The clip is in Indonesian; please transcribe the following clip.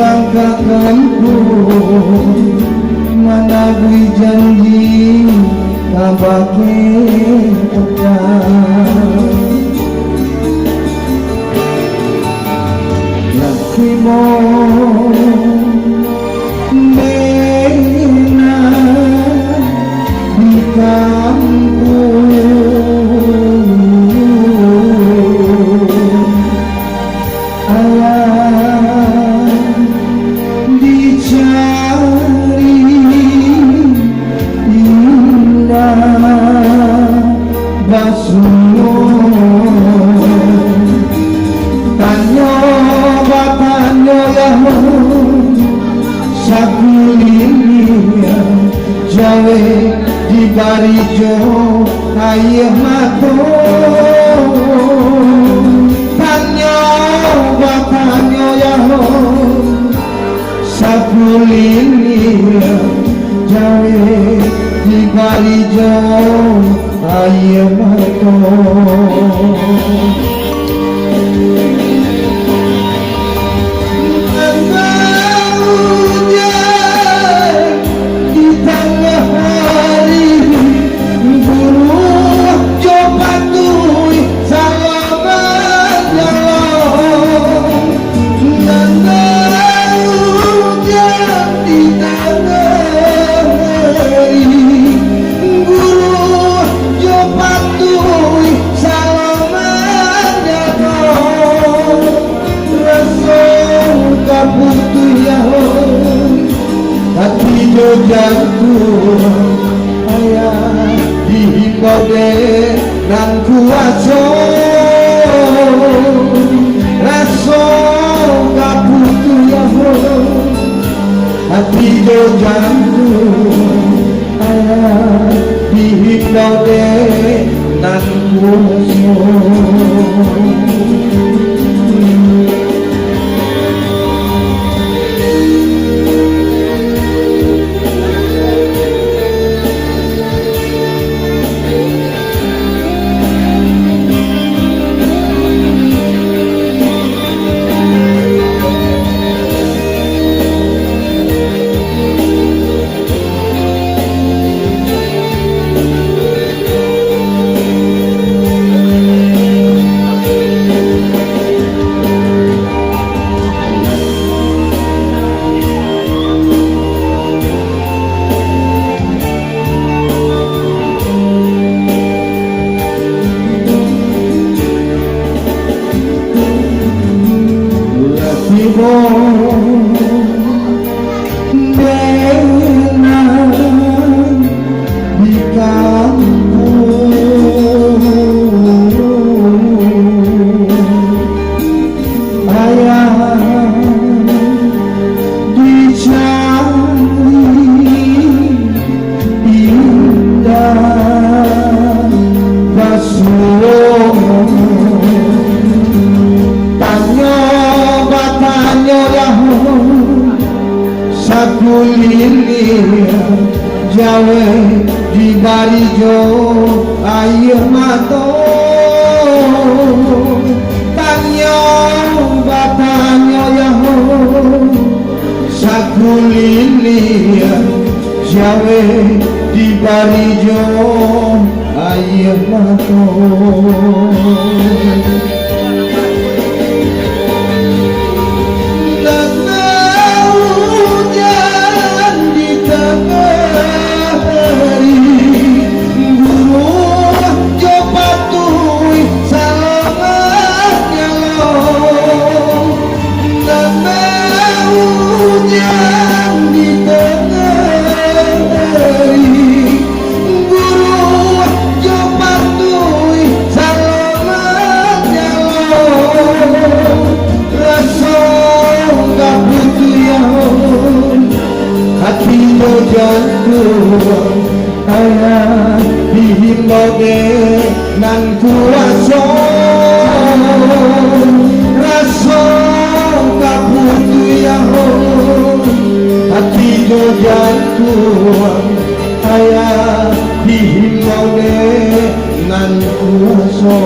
langkah tempuh menagih janji kabake tekan Lakimo mena di kampung Jawe di barijo ayah mato tanyo batanyo yaho sapulinia jawe di barijo ayah mato jatuh ayah dihimbau dan kuaso raso gak butuh ya hati do jatuh ayah dihimbau dan kuaso Jawa di barijo ayah mato tanyo batanyo yaho sakulilia Jawa di barijo ayah mato ayah dihimbau nan kuaso raso kaputu yaho hati do jatuh ayah dihimbau nan kuaso